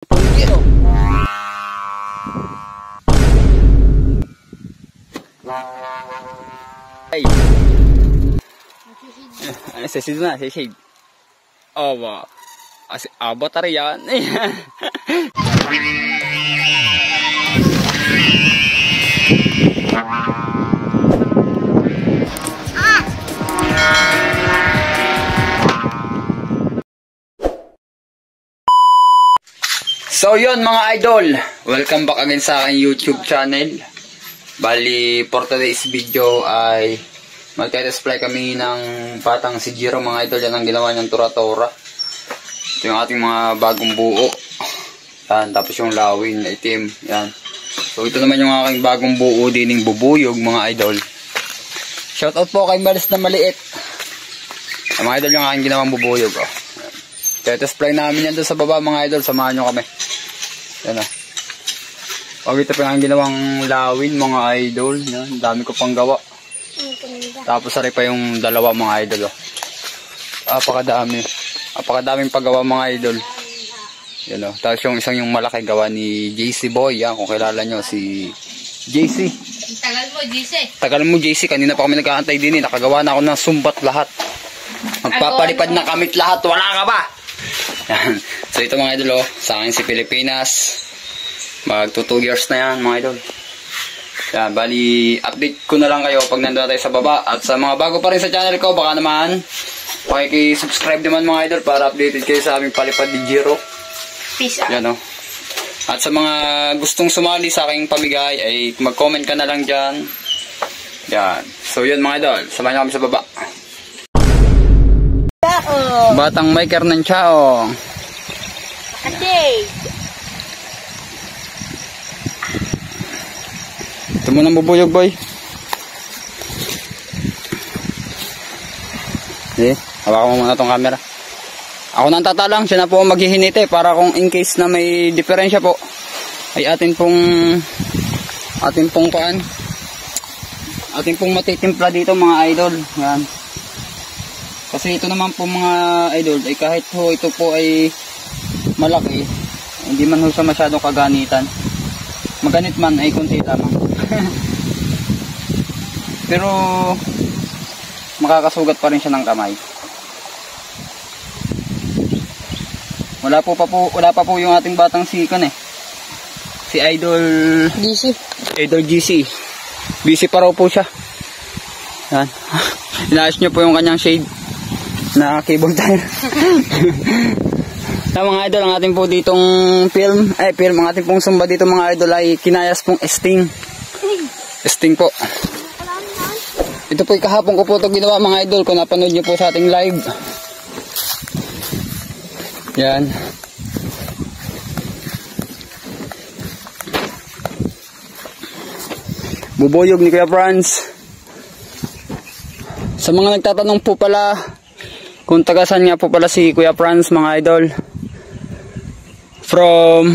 Ay. Ano sa shade na? Sa shade. Oh, wow. Avatar yan. So yun mga idol, welcome back again sa aking YouTube channel. Bali, for today's video ay magte-display kami ng batang si Jiro mga idol. Yan ang ginawa niyang tura-tura. Ito yung ating mga bagong buo. Yan, tapos yung lawin na itim. Yan. So ito naman yung aking bagong buo dining bubuyog mga idol. Shoutout po kay Malis na maliit. Mga idol yung aking ginawang bubuyog. Oh. Te-display namin yan doon sa baba mga idol. Samahan nyo kami. Yan o. Ito pa yung ginawang lawin mga idol. Yan. Dami ko pang gawa. Tapos sari pa yung dalawa mga idol. Oh. Apakadami. Apakadaming paggawa mga idol. Yan o. Tapos yung isang yung malaki gawa ni JC Boy. Yan kung kilala nyo si JC. Tagal mo JC. Tagal mo JC. Kanina pa kami nag-aantay din eh. Nakagawa na ako ng sumbat lahat. Magpapalipad na kamit lahat. Wala ka ba? Yan. So ito mga idol oh, sa akin si Pilipinas. Magto 2 years na yan mga idol. Yan, bali update ko na lang kayo pag nandun tayo sa baba. At sa mga bago pa rin sa channel ko, baka naman subscribe naman mga idol para updated kayo sa aming palipad ni Jiro. Peace out. Yan oh. At sa mga gustong sumali sa aking pamigay ay mag-comment ka na lang dyan. Yan. So yun mga idol, samahan nyo kami sa baba. Batang maker ng Chao. Ate. Ito mo nang bubuyog boy. Hawakan mo muna tong camera. Ako nang tatalang, siya na po maghihinite para kung in case na may diferensya po ay atin pong matitimpla dito mga idol. Yan. Kasi ito naman po mga idol ay kahit ho ito po ay malaki, hindi man ho siya masyadong kaganitan. Maganit man ay kunti lamang. Pero makakasugat pa rin siya ng kamay. Wala pa po yung ating batang sikon eh. Si Idol GC. Busy pa raw po siya. Yan. Inaayos niyo po yung kanyang shade na cable tire. Na mga idol, ang ating po ditong film, ang ating pong sumba dito mga idol ay kinayas pong Sting po. Ito po kahapon ko po ito ginawa mga idol, kung napanood nyo po sa ating live. Yan. Bubuyog ni Kuya Franz. Sa mga nagtatanong po pala kung tagasan nga po pala si Kuya Franz mga idol, from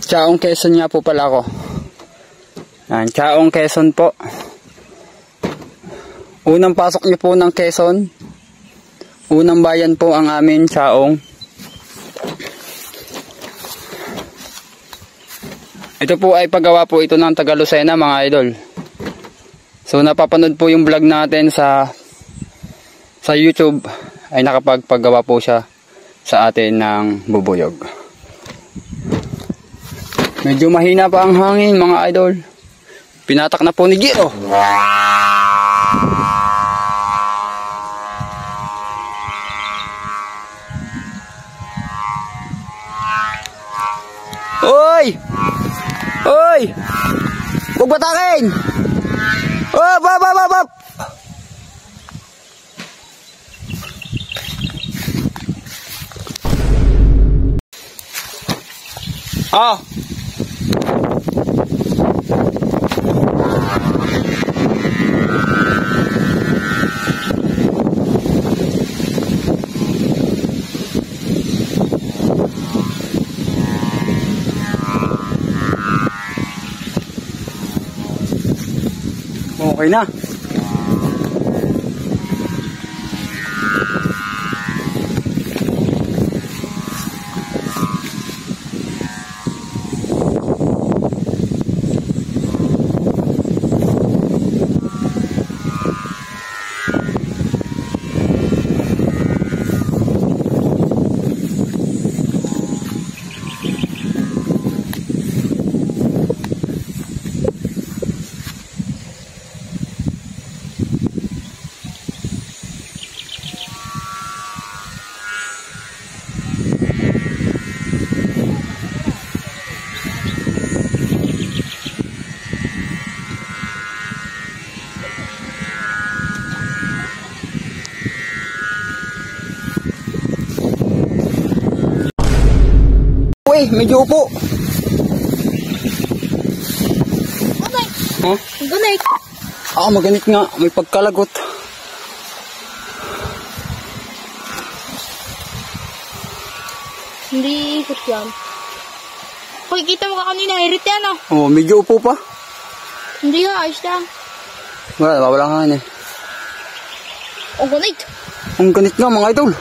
Chaong Quezon nga po pala ako. Yan, Chaong Quezon po. Unang pasok niyo po ng Quezon, unang bayan po ang amin, Chaong. Ito po ay paggawa po ito ng taga Lucena mga idol. So napapanood po yung vlog natin sa YouTube ay nakapagpagawa po siya sa atin ng bubuyog. Medyo mahina pa ang hangin mga idol. Pinatak na po ni Jiro. Oy! Oy! Huwag batakin! Oh, bab! Ah! Okay na. malaki. Medyo upo. Gunay. Ha? Gunay. Maganit nga. May pagkalagot. Hindi ikot yan. Hoy, kita mo ka kanina. Irit yan ah. Medyo upo pa. Hindi nga, ayos lang. Wala, nawawala nga yan eh. Gunay. Ang ganit nga mga idol.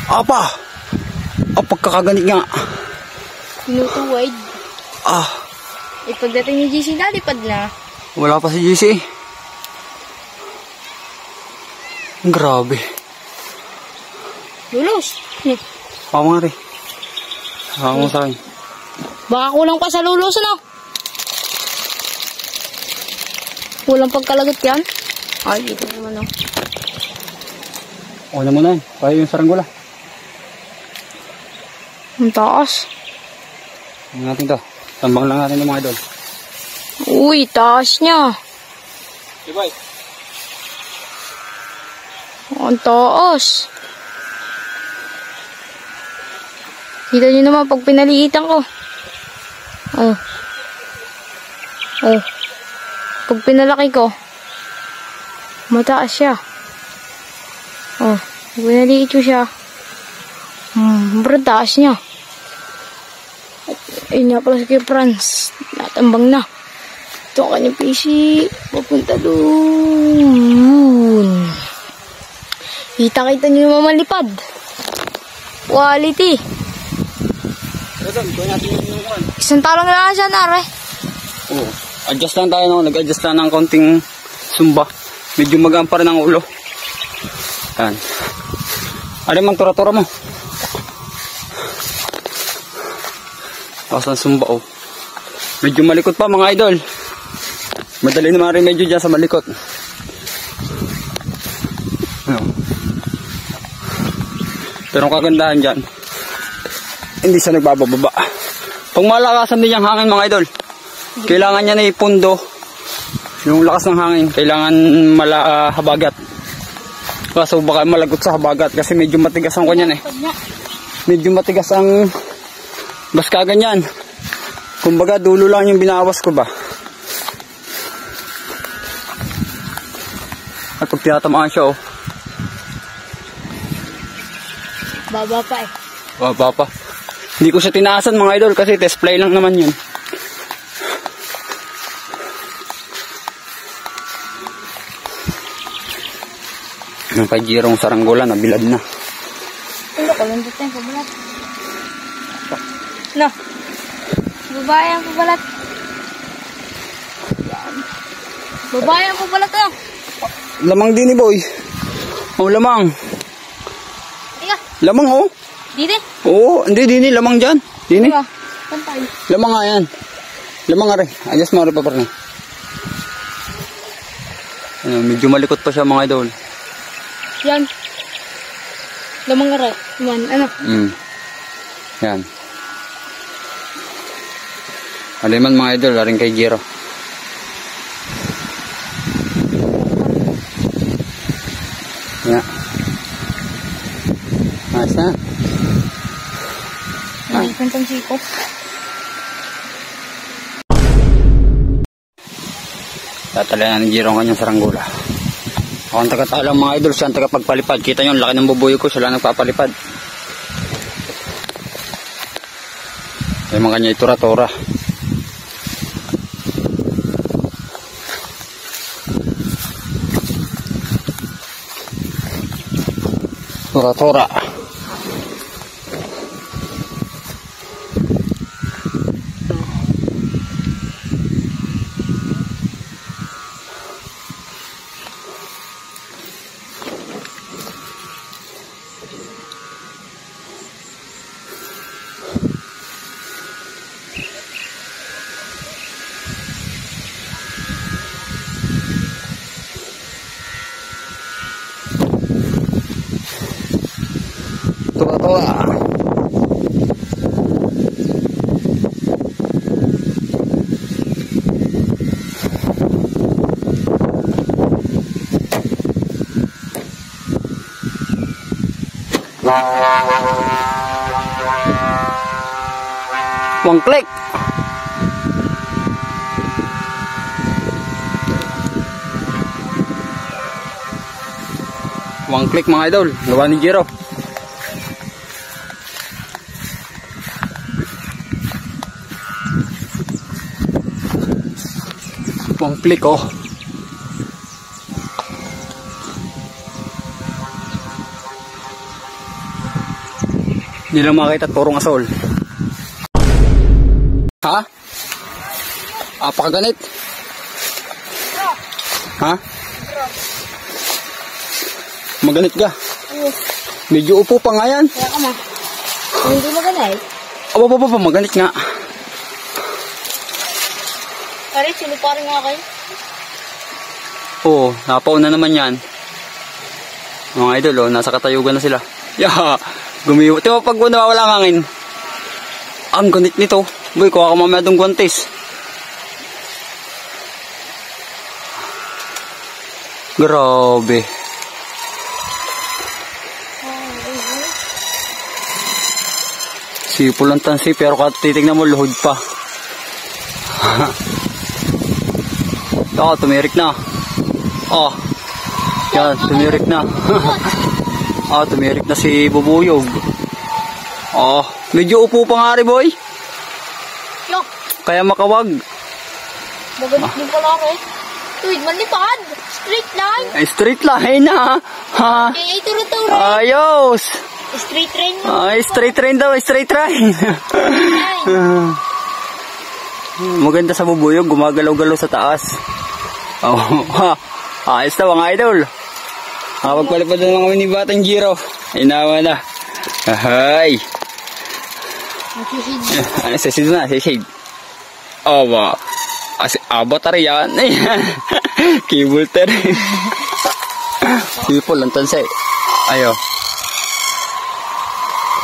Apa. Pagkakaganit nga. Tinutuwid. Pagdating ni GC, nalipad na. Wala pa si GC. Grabe. Lulos. Mga rin. Mo sa akin. Baka kulang pa sa lulos, ano? Kulang pagkalagot yan? Ay, dito naman, oh. Una mo na yun. Kaya yung saranggola. Ang taas. Tingnan natin to. Tambang lang natin ng mga idol. Uy, taas niya. Diba? Ang taas. Kita nyo naman pag pinaliitan ko. Pag pinalaki ko, mataas siya. Pag pinaliit ko siya, sobrang taas niya. Ayun nga pala si Kuya Franz. Natambang na. Ito ang kanyang PC. Papunta doon. Kita-kita nyo naman malipad. Quality. Isang talong na lang siya, Nare. Adjust lang tayo, no? Nag-adjust lang ng konting sumba. Medyo magaan pa rin ang ulo. Yan. Ano mang tura-tura mo? Tapos ang sumba, medyo malikot pa mga idol. Madali naman rin medyo dyan sa malikot. Pero ang kagandahan dyan, hindi siya nagbababa. Pag malakasan din yung hangin mga idol, kailangan niya na ipundo. Yung lakas ng hangin, kailangan habagat. Kaso baka malagot sa habagat kasi medyo matigas ang kanyan eh. Medyo matigas ang baska ganyan. Kumbaga dulo lang yung binawas ko ba. At pag tinatamaan siya Baba pa eh. Baba pa. Hindi ko siya tinaasan mga idol kasi test play lang naman yun. Yung kay Jirong saranggola nabilad na. Ano ko, nandito yung pabalat. No. Babae ang pabalat. Babae ang pabalat na. Lamang din ni boy. Lamang. Ika. Lamang Dito? Oo, hindi dini lamang dyan. Dini. Diba? Pantay. Lamang nga yan. Lamang nga rin. Ayos mo rin pa rin. Medyo malikot pa siya mga idol. Yan. Lamang nga rin. Ano? Yan. Aliman mga idol, rin kay Jiro. Yan. Ayos na. Hindi pantang sikop. Tatalayan ni Jiro ang kanyang saranggola. Ako ang taga-talang mga idol, siya ang taga-pagpalipad. Kita nyo, laki ng bubuyo ko, sila nagpapalipad. Ay mga kanya itura-tura. Tura-tura. Tura-tura. One click. One click mga idol. Gawa ni Jiro. One click oh. Hindi lang makita turong asol. Ha? Apakaganit? Ha? Maganit ka? Medyo upo pa nga yan. Kaya ka ma. Hindi maganay. Aba, maganit nga. Pare, sinuparin nga kayo. Oo, napauna naman yan. Mga idol, oh, nasa katayugan na sila. Yeah, gumiwa. Di ba pag nawawala ang hangin? Ang ganit nito. Boy, kuha ka mamaya itong guwantes. Grabe. Sipo lang tansi, pero titignan mo, luhod pa. Tumirik na. Oh. Yan, tumirik na. Tumirik na si Bubuyog. Oh, medyo upo pa nga rin, boy. Yo. Kaya makawag. Maganit din pala ako eh. Tuwid, manlipad. Straight line. Ay, straight line na. Ha? Ay, turo-turo. Ayos. Straight train. Ay, straight train daw, straight train. Maganda sa Bubuyog, gumagalaw-galaw sa taas. Oh, ha. Ayos na mga idol. Pagpalipad na naman kami ni Batang Jiro. Inawa na. Ahay. Sashade na, sashade. Aba. Battery yan. Cable ter. People lang tansay. Ayo.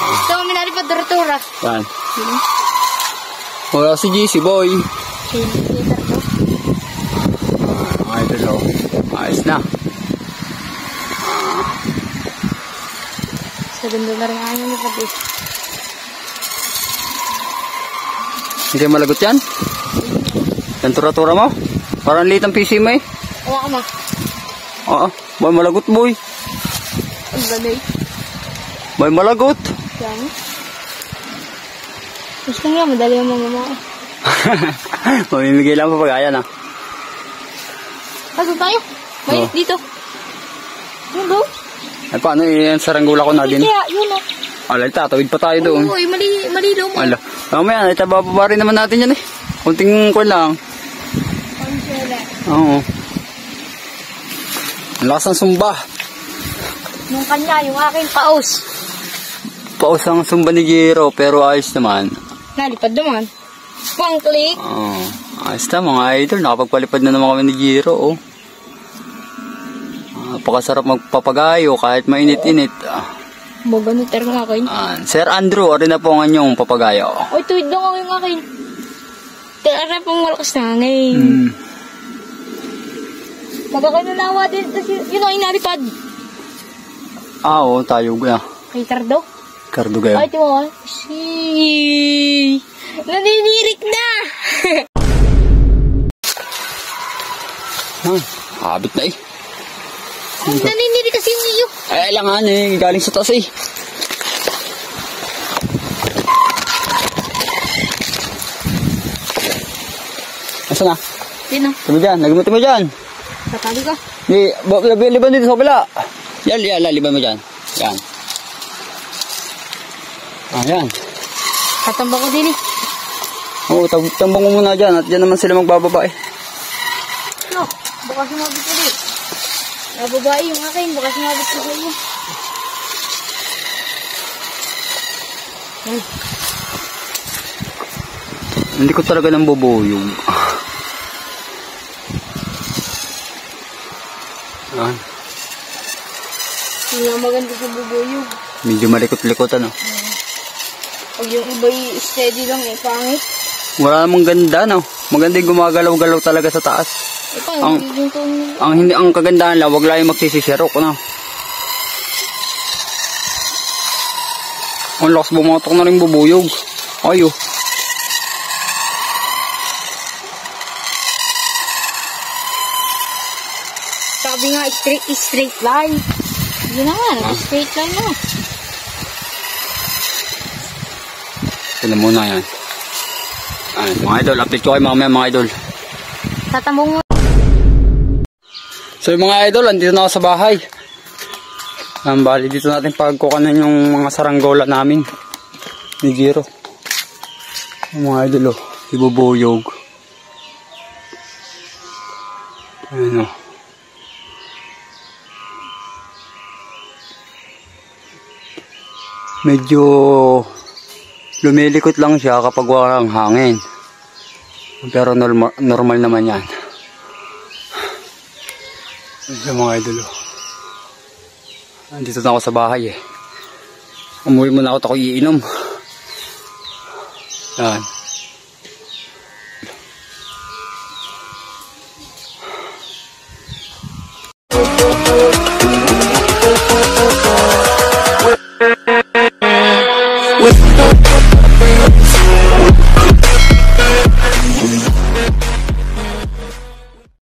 Ito kami naripad daratura. Yan. Wala si GC boy. Idol. Ayos na. Sa ganda na rin ayaw ni Pati. Hindi kayo malagot yan? Yan tura-tura mo? Parang liit ang PC mo eh. Wala ka ma. Oo. Boy malagot boy. Ang ganay. Boy malagot. Yan. Gusto nga, madali ang mga mga. Mamimigay lang pa pag ayan ah. Doon tayo. May dito. Ano daw? Ay paano yung saranggula ko na din? Kaya, yun o. Alay, tatawid pa tayo doon. Uy, mali daw mo. Ala. Mamaya, itabababa rin naman natin yan eh. Kunting kwan lang. Oo. Ang lakas ng sumba. Yung kanya, yung aking paus. Paus ang sumba ni Jiro, pero ayos naman. Nalipad naman. Pang click. Oo. Ayos na mga idol. Nakapagpalipad na naman kami ni Jiro. Oh. Napakasarap magpapagayo kahit mainit-init. Maganit rin ang akin. Sir Andrew, rin na po ang inyong papagayo. Uy, tuwid lang ako yung akin. Tara pang malakas na hangin. Magkakananawa din. Yun ang inalipad. Oo, tayo na. Kay Tardo. Kardo gayo. Ay, tiwa. Naninirik na! Habit na eh. Naninirik kasi yung iyo. Ay, langan eh. Galing sa taas eh. Nasaan na? Sino? Tama dyan. Nagmuti mo dyan. Tatali ka. Liban dito sa kabila. Yan, liban mo dyan. Yan. Yan. Tatambang ko din eh. Oo, tambang mo muna dyan. At dyan naman sila magbababa eh. No, baka sumabit ko din. Nababae yung akin, baka sumabit ko sa iyo. Hindi ko talaga nang bubuyog. Hindi nga maganda sa bubuyog. Medyo malikot-likot ano. Pag yung iba'y steady lang eh, pangit. Wala namang ganda no. Maganda yung gumagalaw-galaw talaga sa taas. Ang kagandahan lang, wag lang yung magsisisirok no. Ang lakas bumatok na rin bubuyog. Ayo. sabi nga, straight line. Yun naman, straight line na. Ito na muna yan. Ayan, mga idol, update ko kayo mamaya mga idol. Tatambong mo. So yung mga idol, andito na ako sa bahay. Bali dito natin pagkukanan yung mga saranggola namin ni Jiro. Yung mga idol oh, ibubuyog. Ayan oh. Medyo lumilikot lang siya kapag walang hangin. Pero normal naman yan. Ayan mga idol oh. Andito na ako sa bahay eh. Umuwi muna ako, ako iinom. Yan.